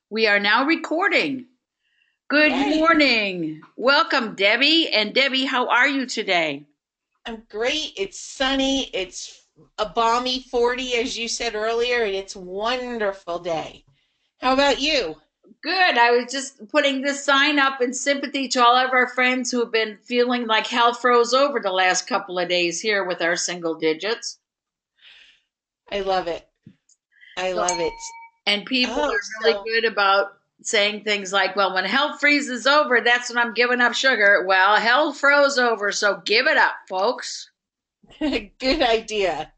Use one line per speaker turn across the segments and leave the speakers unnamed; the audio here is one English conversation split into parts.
We are now recording. Good
Yay.
morning. Welcome, Debbie. And Debbie, how are you today?
I'm great. It's sunny. It's a balmy 40, as you said earlier, and it's a wonderful day. How about you?
Good. I was just putting this sign up in sympathy to all of our friends who have been feeling like hell froze over the last couple of days here with our single digits.
I love it. I
So,
love it.
and people
Oh,
are really
so
good about saying things like, well, when hell freezes over, that's when I'm giving up sugar. Well, hell froze over, so give it up, folks.
good idea.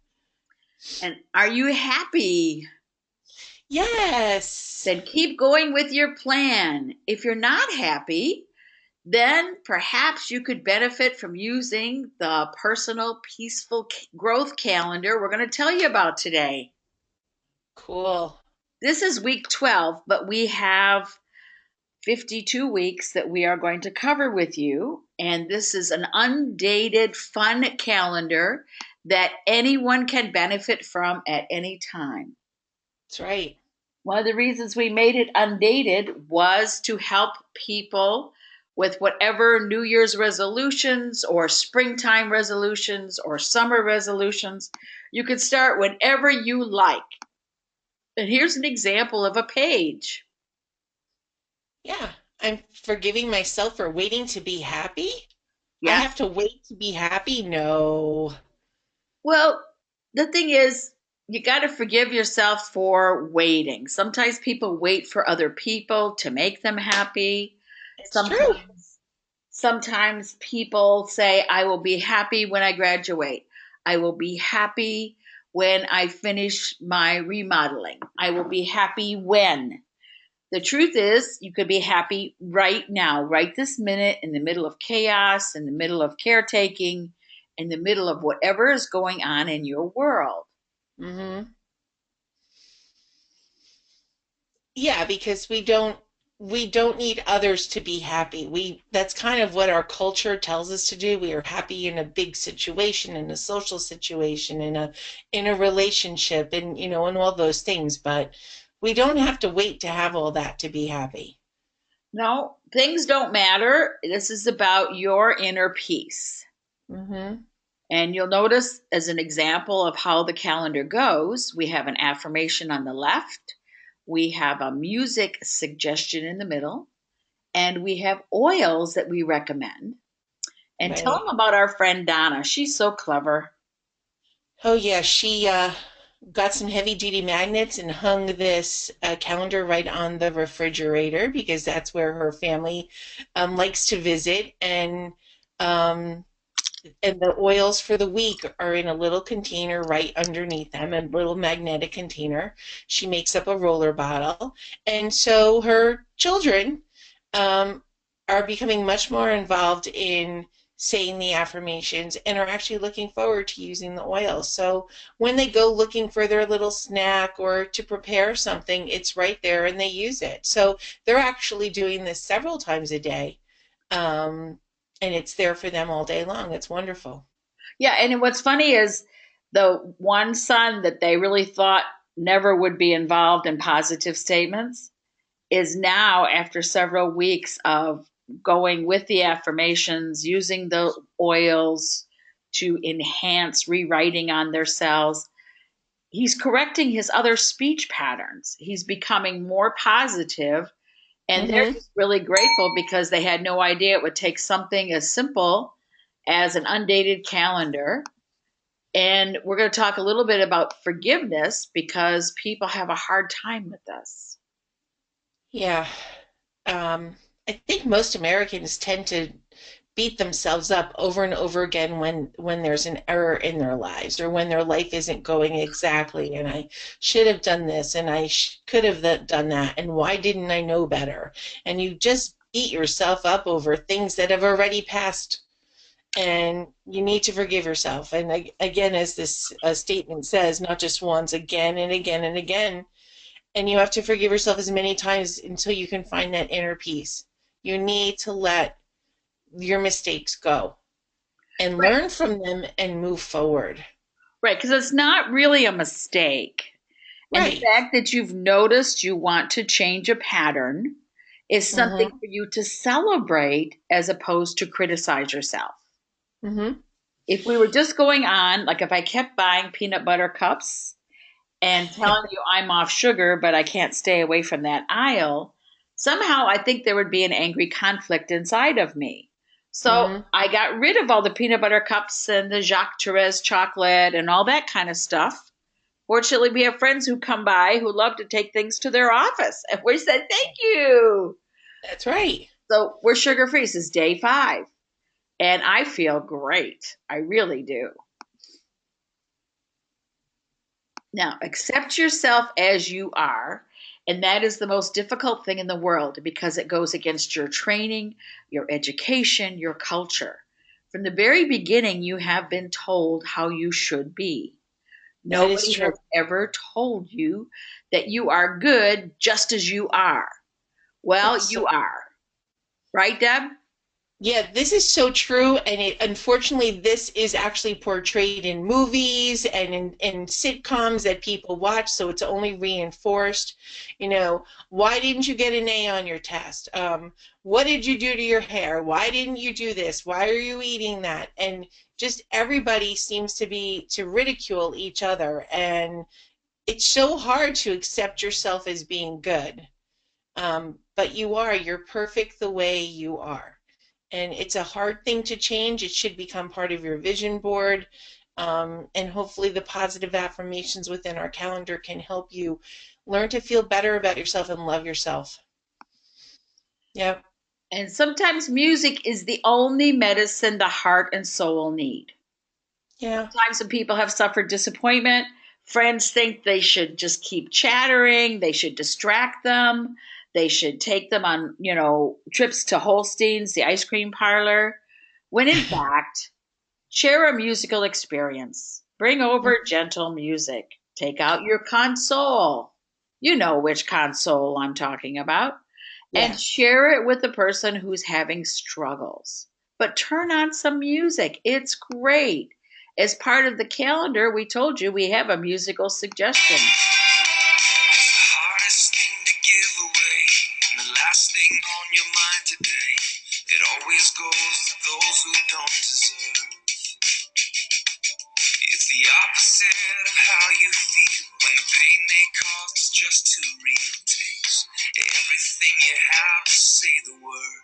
And are you happy?
Yes.
Then keep going with your plan. If you're not happy, then perhaps you could benefit from using the personal peaceful growth calendar we're going to tell you about today.
Cool.
This is week 12, but we have 52 weeks that we are going to cover with you. And this is an undated, fun calendar that anyone can benefit from at any time.
That's right.
One of the reasons we made it undated was to help people with whatever New Year's resolutions or springtime resolutions or summer resolutions. You can start whenever you like. And here's an example of a page.
Yeah. I'm forgiving myself for waiting to be happy. I
Yeah.
have to wait to be happy? No.
Well, the thing is, you got to forgive yourself for waiting. Sometimes people wait for other people to make them happy.
It's true.
Sometimes people say, I will be happy when I graduate. I will be happy when I finish my remodeling. I will be happy when. The truth is, you could be happy right now, right this minute, in the middle of chaos, in the middle of caretaking, in the middle of whatever is going on in your world.
Mm-hmm. Yeah, because we don't need others to be happy. We That's kind of what our culture tells us to do. We are happy in a big situation, in a social situation, in a relationship, and and all those things, but we don't have to wait to have all that to be happy.
No, things don't matter. This is about your inner peace.
Mm-hmm.
And you'll notice, as an example of how the calendar goes, we have an affirmation on the left, we have a music suggestion in the middle, and we have oils that we recommend. And tell
Right.
them about our friend Donna. She's so clever.
Oh yeah, she got some heavy duty magnets and hung this calendar right on the refrigerator because that's where her family likes to visit. Um, and the oils for the week are in a little container right underneath them, a little magnetic container. She makes up a roller bottle. And so her children um, are becoming much more involved in saying the affirmations and are actually looking forward to using the oil. So when they go looking for their little snack or to prepare something, it's right there and they use it. So they're actually doing this several times a day. Um, and it's there for them all day long. It's wonderful.
Yeah, and what's funny is the one son that they really thought never would be involved in positive statements is now, after several weeks of going with the affirmations, using the oils to enhance rewriting on their cells, he's correcting his other speech patterns. He's becoming more positive, and they're
Hmm.
just really grateful because they had no idea it would take something as simple as an undated calendar. And we're going to talk a little bit about forgiveness because people have a hard time with this.
Yeah. Um, I think most Americans tend to beat themselves up over and over again when there's an error in their lives or when their life isn't going exactly and I should have done this and could have done that and why didn't I know better? And you just beat yourself up over things that have already passed and you need to forgive yourself. And again, as this statement says, not just once, again and again and again. And you have to forgive yourself as many times until you can find that inner peace. You need to let your mistakes go and
Right.
learn from them and move forward.
Right, because it's not really a mistake. And the
Right.
fact that you've noticed you want to change a pattern is something
Mm-hmm.
for you to celebrate as opposed to criticize yourself.
Mm-hmm.
If we were just going on, like if I kept buying peanut butter cups and telling you I'm off sugar, but I can't stay away from that aisle, somehow I think there would be an angry conflict inside of me. So
Mm-hmm.
I got rid of all the peanut butter cups and the Jacques Therese chocolate and all that kind of stuff. Fortunately, we have friends who come by who love to take things to their office, and we said, thank you.
That's right.
So we're sugar free. This is day 5, and I feel great. I really do. Now, accept yourself as you are. And that is the most difficult thing in the world because it goes against your training, your education, your culture. From the very beginning, you have been told how you should be.
That is
Nobody
true.
has ever told you that you are good just as you are.
That's
Well,
so
you are. Right, Deb?
Yeah, this is so true, and unfortunately, this is actually portrayed in movies and in sitcoms that people watch, so it's only reinforced. Why didn't you get an A on your test? What did you do to your hair? Why didn't you do this? Why are you eating that? And just everybody seems to ridicule each other, and it's so hard to accept yourself as being good. But you're perfect the way you are, and it's a hard thing to change. It should become part of your vision board. And hopefully, the positive affirmations within our calendar can help you learn to feel better about yourself and love yourself. Yep.
And sometimes music is the only medicine the heart and soul need.
Yeah.
Sometimes when people have suffered disappointment, friends think they should just keep chattering, they should distract them, they should take them on, trips to Holstein's, the ice cream parlor, when in fact, share a musical experience. Bring over gentle music. Take out your console. You know which console I'm talking about. And
Yes.
share it with the person who's having struggles. But turn on some music. It's great. As part of the calendar, we told you we have a musical suggestion. It's the hardest thing to give away, and the last thing on your mind today. It always goes to those who don't deserve. It's the opposite of how you feel when the pain they cause is just too real. It takes everything you have to say the word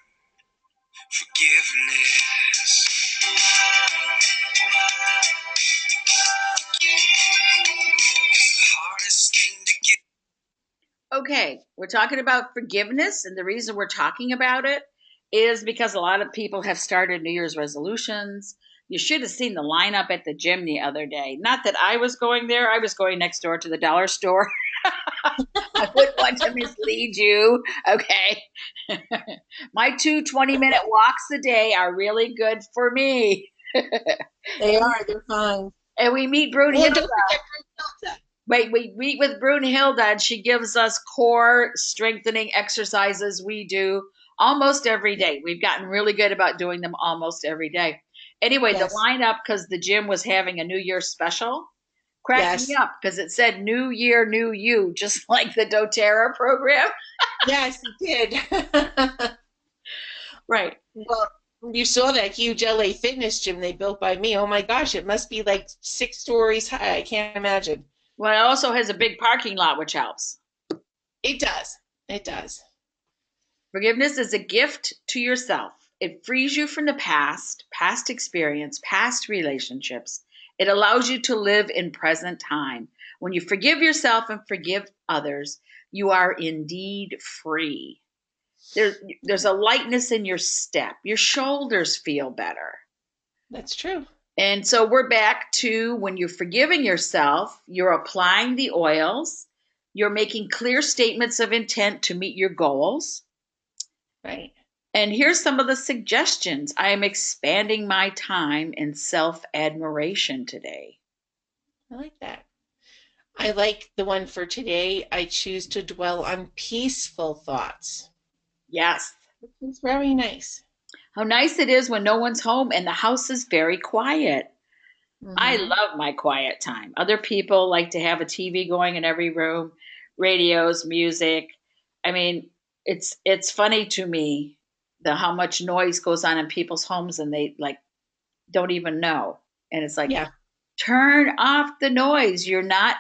forgiveness. It's the hardest thing to get. Okay, we're talking about forgiveness, and the reason we're talking about it is because a lot of people have started New Year's resolutions. You should have seen the lineup at the gym the other day. Not that I was going there, I was going next door to the dollar store. I wouldn't want to mislead you. Okay. My 2 20-minute walks a day are really good for me.
They are. They're fine.
And we meet
Well,
Brunhilde.
don't forget Brunhilde.
Wait, we meet with Brunhilde, and she gives us core strengthening exercises we do almost every day. We've gotten really good about doing them almost every day. Anyway, the
Yes.
lineup, because the gym was having a New Year special, cracked me
Yes.
up because it said New Year, New You, just like the doTERRA program.
Yes, it did.
Right.
Well, you saw that huge LA fitness gym they built by me. Oh my gosh, it must be like 6 stories high. I can't imagine.
Well, it also has a big parking lot, which helps.
It does. It does.
Forgiveness is a gift to yourself. It frees you from the past, past experience, past relationships. It allows you to live in present time. When you forgive yourself and forgive others, you are indeed free. There's a lightness in your step. Your shoulders feel better.
That's true.
And so we're back to when you're forgiving yourself, you're applying the oils, you're making clear statements of intent to meet your goals.
Right.
And here's some of the suggestions. I am expanding my time in self admiration today.
I like that. I like the one for today. I choose to dwell on peaceful thoughts.
Yes.
It's very nice.
How nice it is when no one's home and the house is very quiet. I
Mm-hmm.
love my quiet time. Other people like to have a TV going in every room, radios, music. I mean, it's funny to me the how much noise goes on in people's homes and they like don't even know. And it's like,
Yeah.
turn off the noise. You're not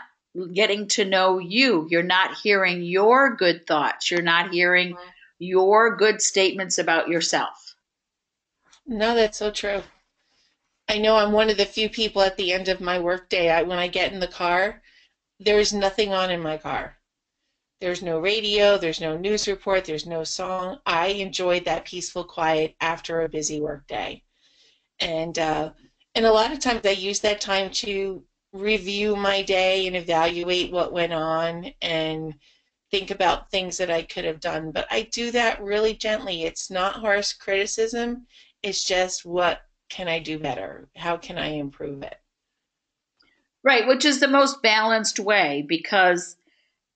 getting to know you. You're not hearing your good thoughts. You're not hearing your good statements about yourself.
No, that's so true. I know I'm one of the few people at the end of my workday, when I get in the car, there's nothing on in my car. There's no radio, there's no news report, there's no song. I enjoyed that peaceful quiet after a busy workday. And and a lot of times I use that time to review my day and evaluate what went on and think about things that I could have done. But I do that really gently. It's not harsh criticism. It's just what can I do better? How can I improve it?
Right, which is the most balanced way because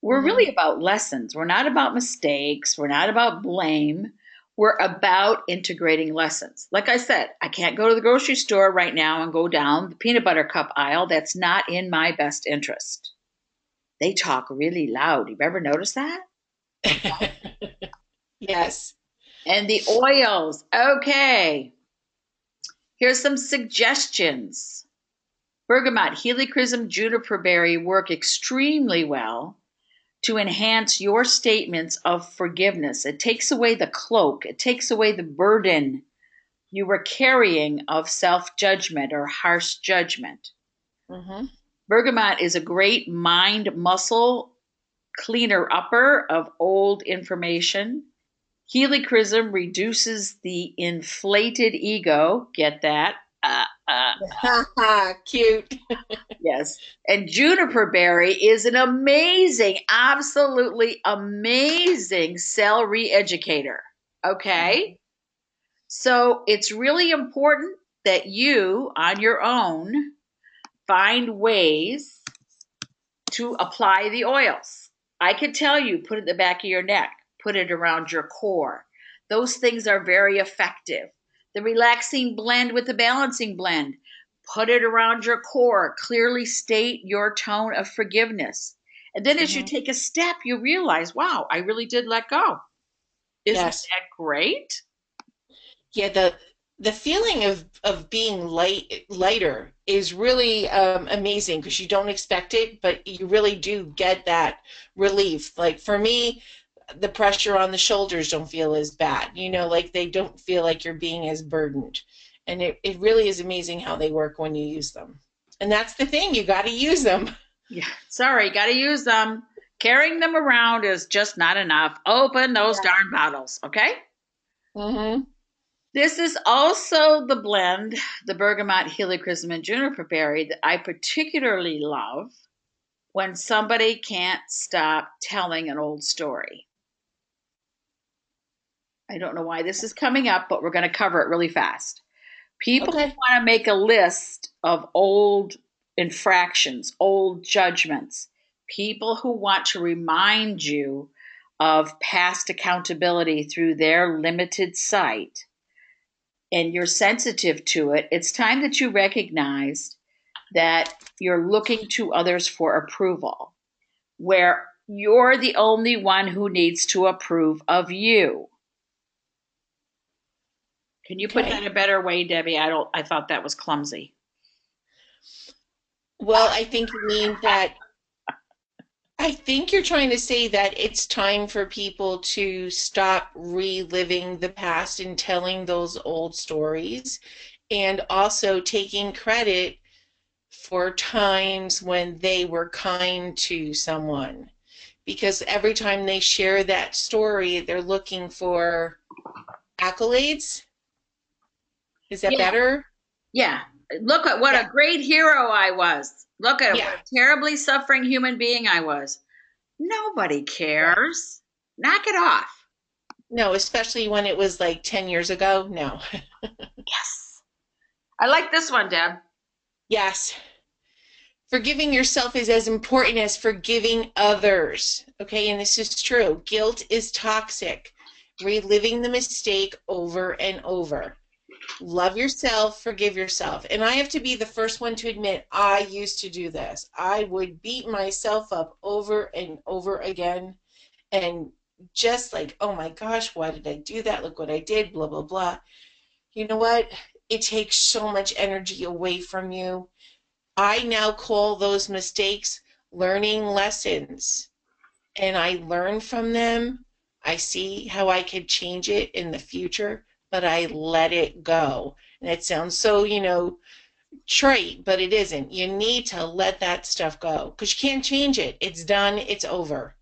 we're
Hmm.
really about lessons. We're not about mistakes. We're not about blame. We're about integrating lessons. Like I said, I can't go to the grocery store right now and go down the peanut butter cup aisle. That's not in my best interest. They talk really loud. You've ever noticed that?
Yes.
And the oils. Okay. Here's some suggestions. Bergamot, helichrysum, juniper berry work extremely well to enhance your statements of forgiveness. It takes away the cloak, it takes away the burden you were carrying of self judgment or harsh judgment.
Hmm.
Bergamot is a great mind muscle cleaner upper of old information. Helichrysum reduces the inflated ego. Get that?
Cute.
Yes. And juniper berry is an amazing, absolutely amazing cell re-educator. Okay. So it's really important that you, on your own, find ways to apply the oils. I could tell you, put it in the back of your neck, put it around your core. Those things are very effective. The relaxing blend with the balancing blend, put it around your core. Clearly state your tone of forgiveness. And then as you
Hmm.
take a step, you realize, wow, I really did let go. Isn't
Yes.
that great?
Yeah, the feeling of being lighter is really amazing because you don't expect it, but you really do get that relief. Like for me, the pressure on the shoulders don't feel as bad. Like they don't feel like you're being as burdened. And it really is amazing how they work when you use them. And that's the thing, you got to use them.
Yeah, sorry, got to use them. Carrying them around is just not enough. Open those
Yeah.
darn bottles, okay?
Hmm.
This is also the blend, the bergamot, helichrysum, and juniper berry that I particularly love when somebody can't stop telling an old story. I don't know why this is coming up, but we're going to cover it really fast. People who
Okay.
want to make a list of old infractions, old judgments, people who want to remind you of past accountability through their limited sight, and you're sensitive to it, it's time that you recognize that you're looking to others for approval, where you're the only one who needs to approve of you. Can you put that
Okay.
a better way, Debbie? I thought that was clumsy.
Well, I think you're trying to say that it's time for people to stop reliving the past and telling those old stories, and also taking credit for times when they were kind to someone. Because every time they share that story, they're looking for accolades. Is that
Yeah,
better?
yeah. Look at what
Yeah.
a great hero I was. Look at what
Yeah.
a terribly suffering human being I was. Nobody
Yeah.
cares. Knock it off.
No, especially when it was like 10 years ago. No.
Yes. I like this one, Deb.
Yes. Forgiving yourself is as important as forgiving others. Okay, and this is true. Guilt is toxic. Reliving the mistake over and over. Love yourself, forgive yourself. And I have to be the first one to admit I used to do this. I would beat myself up over and over again and just like, oh my gosh, why did I do that? Look what I did, blah, blah, blah. You know what? It takes so much energy away from you. I now call those mistakes learning lessons, and I learn from them. I see how I could change it in the future, but I let it go. And it sounds so, trite, but it isn't. You need to let that stuff go because you can't change it. It's done, it's over.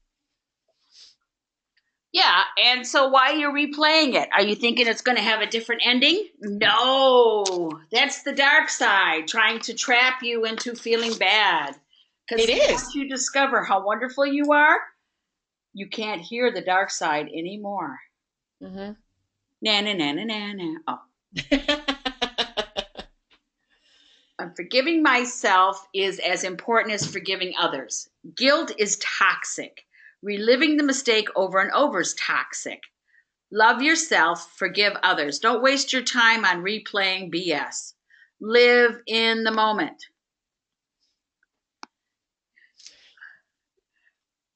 Yeah, and so why are you replaying it? Are you thinking it's going to have a different ending? No, that's the dark side trying to trap you into feeling bad.
It
Because once
is.
you discover how wonderful you are, you can't hear the dark side anymore.
Mm-hmm.
Na na na na na na. Oh, forgiving myself is as important as forgiving others. Guilt is toxic. Reliving the mistake over and over is toxic. Love yourself, forgive others. Don't waste your time on replaying BS. Live in the moment.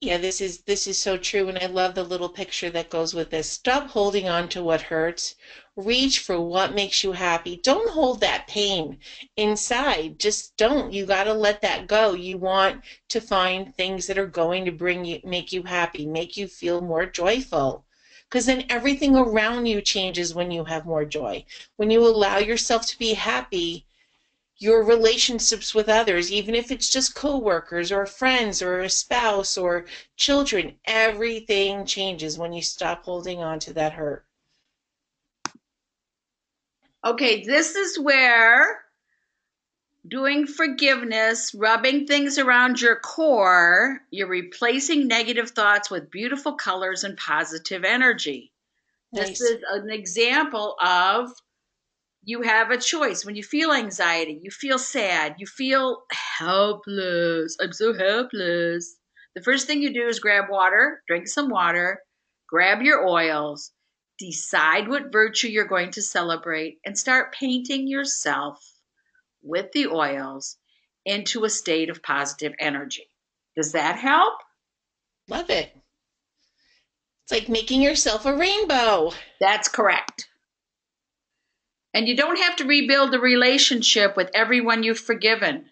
Yeah, this is so true, and I love the little picture that goes with this. Stop holding on to what hurts. Reach for what makes you happy. Don't hold that pain inside. Just don't. You got to let that go. You want to find things that are going to make you happy, make you feel more joyful. Because then everything around you changes when you have more joy. When you allow yourself to be happy, your relationships with others, even if it's just coworkers or friends or a spouse or children, everything changes when you stop holding on to that hurt.
Okay, this is where doing forgiveness, rubbing things around your core, you're replacing negative thoughts with beautiful colors and positive energy. This
Nice.
is an example of you have a choice. When you feel anxiety, you feel sad, you feel helpless. I'm so helpless. The first thing you do is grab water, drink some water, grab your oils, decide what virtue you're going to celebrate, and start painting yourself with the oils into a state of positive energy. Does that help?
Love it. It's like making yourself a rainbow.
That's correct. And you don't have to rebuild the relationship with everyone you've forgiven.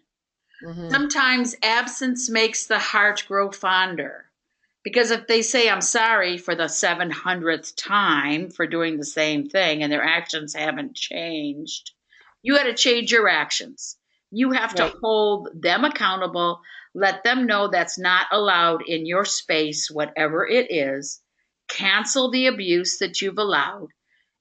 Hmm.
Sometimes absence makes the heart grow fonder. Because if they say, I'm sorry for the 700th time for doing the same thing and their actions haven't changed, you got to change your actions. You have to
Right.
hold them accountable, let them know that's not allowed in your space, whatever it is. Cancel the abuse that you've allowed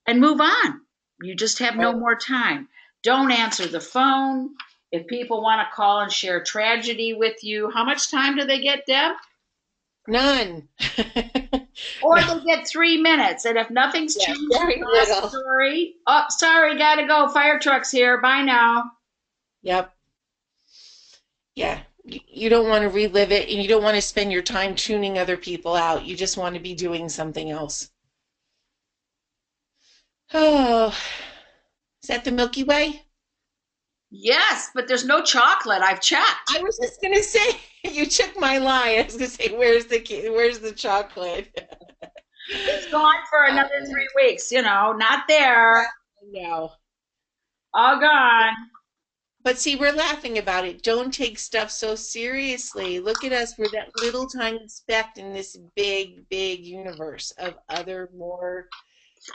and move on. You just have no
Right.
more time. Don't answer the phone. If people want to call and share tragedy with you, how much time do they get, Deb?
None.
Or
No.
they get 3 minutes. And if nothing's
Yeah,
changed in
very
the last
little.
story, oh, sorry, gotta go. Fire truck's here. Bye now.
Yep. Yeah. You don't want to relive it and you don't want to spend your time tuning other people out. You just want to be doing something else. Oh, is that the Milky Way?
Yes, but there's no chocolate. I've checked.
I was just gonna say you took my line. I was gonna say, where's the chocolate?
It's gone for another 3 weeks. Not there.
No.
All gone.
But see, we're laughing about it. Don't take stuff so seriously. Look at us. We're that little tiny speck in this big, big universe of other more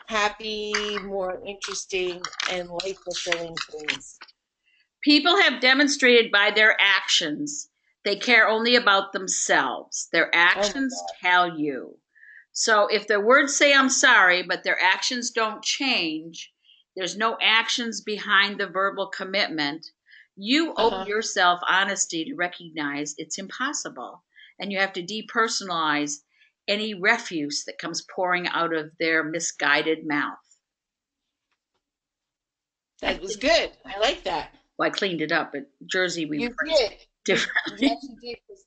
happy, more interesting, and life fulfilling things.
People have demonstrated by their actions they care only about themselves. Their
Oh my
actions
God.
tell you. So if their words say I'm sorry, but their actions don't change, there's no actions behind the verbal commitment. You owe
Uh-huh.
yourself honesty to recognize it's impossible. And you have to depersonalize any refuse that comes pouring out of their misguided mouth. I
That was
think,
good. I like that.
well, I cleaned it up. At Jersey, we
You
phrase it
did. You
differently.
actually did. 'Cause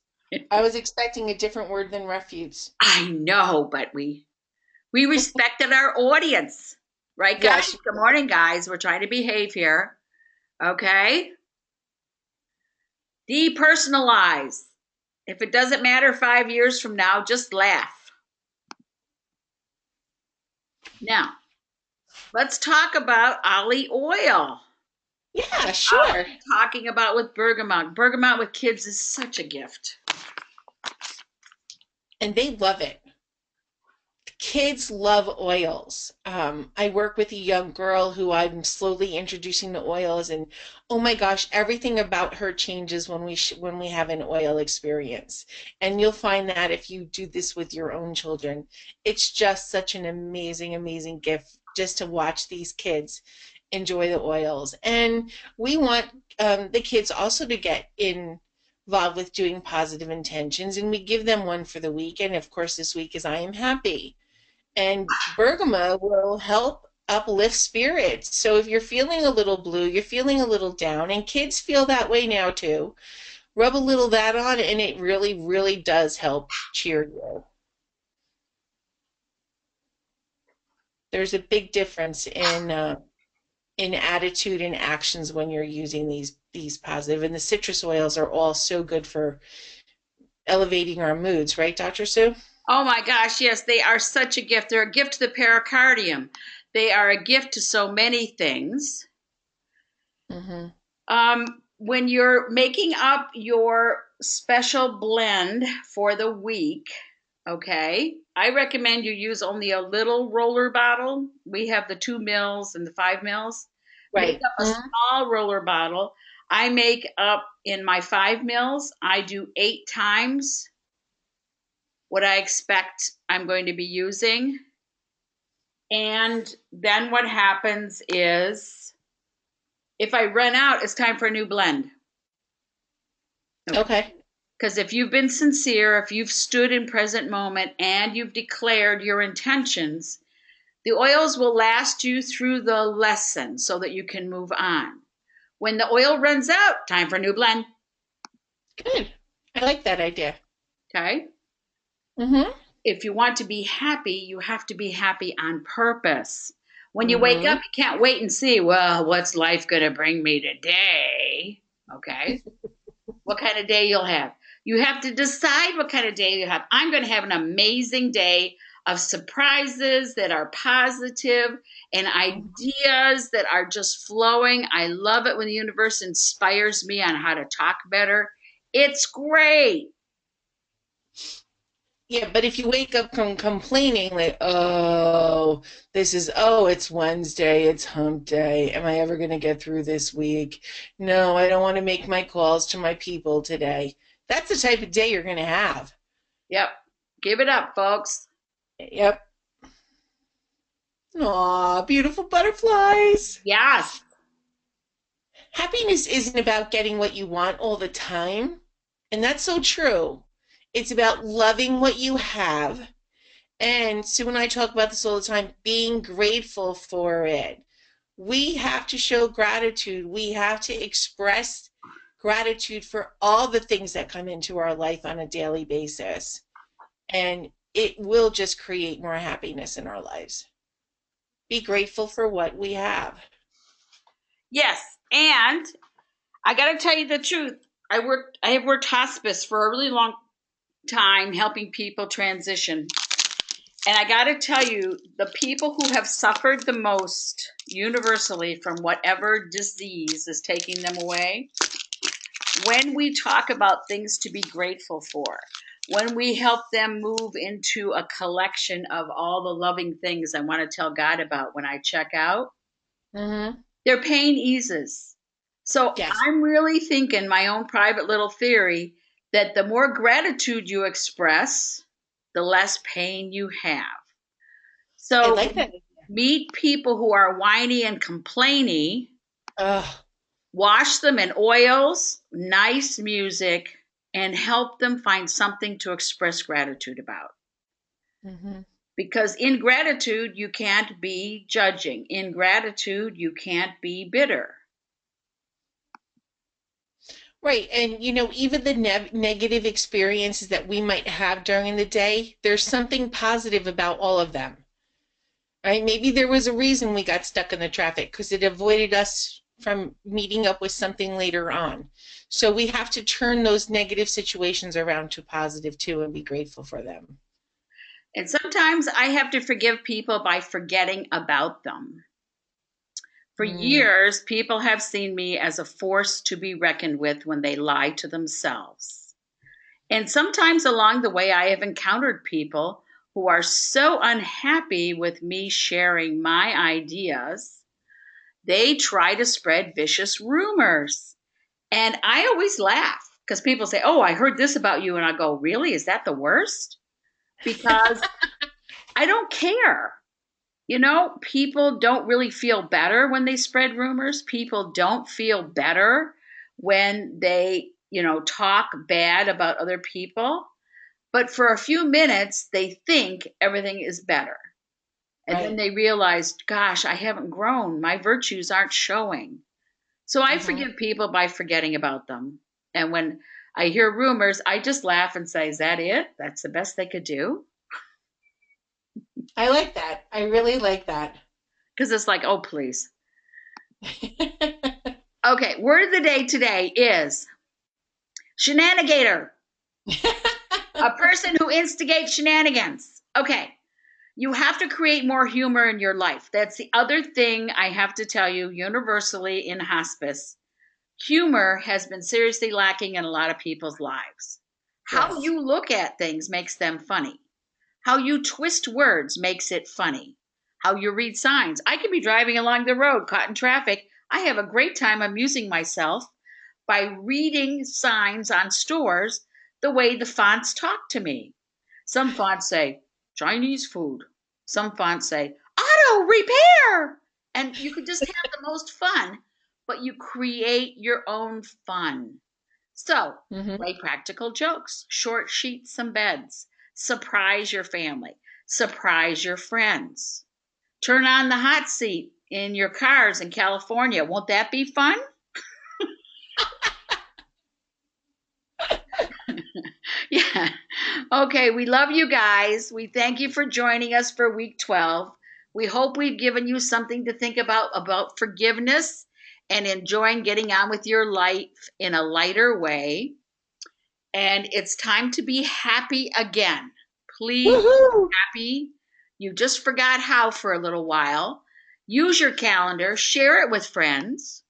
I was expecting a different word than refuse.
I know, but we respected our audience. Right,
Yeah,
guys? Good morning, guys. We're trying to behave here. Okay? Depersonalize. If it doesn't matter 5 years from now, just laugh. Now, let's talk about Ollie oil.
yeah,
I've
sure.
been talking about with bergamot. Bergamot with kids is such a gift.
And they love it. Kids love oils. I work with a young girl who I'm slowly introducing to oils, and oh my gosh, everything about her changes when when we have an oil experience. And you'll find that if you do this with your own children, it's just such an amazing, amazing gift just to watch these kids enjoy the oils. And we want the kids also to get involved with doing positive intentions, and we give them one for the week. And of course, this week is I am happy. And bergamot will help uplift spirits. So if you're feeling a little blue, you're feeling a little down, and kids feel that way now too, rub a little of that on, and it really, really does help cheer you. There's a big difference in attitude and actions when you're using these positive, and the citrus oils are all so good for elevating our moods, right, Dr. Sue?
Oh my gosh, yes, they are such a gift. They're a gift to the pericardium. They are a gift to so many things.
Mm-hmm.
When you're making up your special blend for the week, okay, I recommend you use only a little roller bottle. We have the 2 mils and the 5 mils. Make
Right.
up a
Mhm.
small roller bottle. I make up in my 5 mils, I do 8 times what I expect I'm going to be using. And then what happens is if I run out, it's time for a new blend. Okay.
Okay.
Because if you've been sincere, if you've stood in present moment and you've declared your intentions, the oils will last you through the lesson so that you can move on. When the oil runs out, time for a new blend.
Good. I like that idea.
Okay.
Mm-hmm.
If you want to be happy, you have to be happy on purpose. When you wake
Mm-hmm.
up, you can't wait and see, well, what's life going to bring me today? Okay. What kind of day you'll have. You have to decide what kind of day you have. I'm going to have an amazing day of surprises that are positive and ideas that are just flowing. I love it when the universe inspires me on how to talk better. It's great.
Yeah, but if you wake up from complaining, like, oh, it's Wednesday, it's hump day. Am I ever going to get through this week? No, I don't want to make my calls to my people today. That's the type of day you're going to have.
Yep. Give it up, folks.
Yep. Aw, beautiful butterflies.
Yes.
Happiness isn't about getting what you want all the time. And that's so true. It's about loving what you have. And Sue and I talk about this all the time, being grateful for it. We have to show gratitude. We have to express gratitude for all the things that come into our life on a daily basis. And it will just create more happiness in our lives. Be grateful for what we have.
Yes. And I got to tell you the truth. I have worked hospice for a really long time helping people transition. And I got to tell you, the people who have suffered the most universally from whatever disease is taking them away, when we talk about things to be grateful for, when we help them move into a collection of all the loving things I want to tell God about when I check out,
Mm-hmm.
their pain eases. So
Yes,
I'm really thinking my own private little theory that the more gratitude you express, the less pain you have.
I
So
like that.
meet people who are whiny and complainy,
Oh,
wash them in oils, nice music, and help them find something to express gratitude about.
mm-hmm.
Because in gratitude, you can't be judging. In gratitude, you can't be bitter.
Right. And, even the negative experiences that we might have during the day, there's something positive about all of them. Right? Maybe there was a reason we got stuck in the traffic because it avoided us from meeting up with something later on. So we have to turn those negative situations around to positive too and be grateful for them.
And sometimes I have to forgive people by forgetting about them. For
Mm,
years, people have seen me as a force to be reckoned with when they lie to themselves. And sometimes along the way, I have encountered people who are so unhappy with me sharing my ideas, they try to spread vicious rumors. And I always laugh because people say, "Oh, I heard this about you." And I go, "Really? Is that the worst?" Because I don't care. People don't really feel better when they spread rumors. People don't feel better when they, talk bad about other people. But for a few minutes, they think everything is better. And then
right.
they realize, gosh, I haven't grown. My virtues aren't showing. So I
Hmm.
forgive people by forgetting about them. And when I hear rumors, I just laugh and say, is that it? That's the best they could do?
I like that. I really like that.
Because it's like, oh, please. Okay, word of the day today is shenanigator, a person who instigates shenanigans. Okay, you have to create more humor in your life. That's the other thing I have to tell you universally in hospice. Humor has been seriously lacking in a lot of people's lives. How
Yes.
you look at things makes them funny. How you twist words makes it funny. How you read signs. I can be driving along the road caught in traffic. I have a great time amusing myself by reading signs on stores the way the fonts talk to me. Some fonts say Chinese food. Some fonts say auto repair. And you could just have the most fun, but you create your own fun. So,
Hmm.
write practical jokes, short sheets, some beds, surprise your family, surprise your friends. Turn on the hot seat in your cars in California. Won't that be fun? Yeah. Okay, we love you guys. We thank you for joining us for week 12. We hope we've given you something to think about forgiveness and enjoying getting on with your life in a lighter way. And it's time to be happy again. Please be
Woohoo!
happy. You just forgot how for a little while. Use your calendar, share it with friends,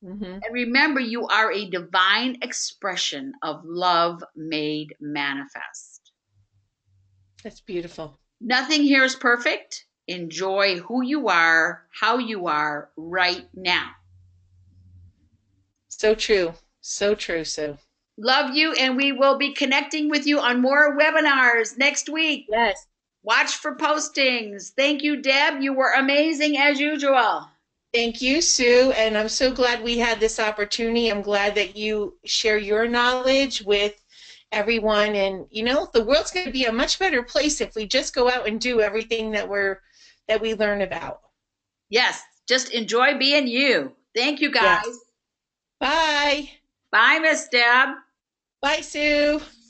Hmm.
and remember you are a divine expression of love made manifest.
That's beautiful.
Nothing here is perfect. Enjoy who you are, how you are right now.
So true. So true, Sue.
Love you, and we will be connecting with you on more webinars next week.
Yes.
Watch for postings. Thank you, Deb. You were amazing as usual.
Thank you, Sue. And I'm so glad we had this opportunity. I'm glad that you share your knowledge with everyone. And the world's going to be a much better place if we just go out and do everything that we learn about.
Yes, just enjoy being you. Thank you,
Yes.
guys.
Bye.
Bye, Miss Deb.
Bye, Sue.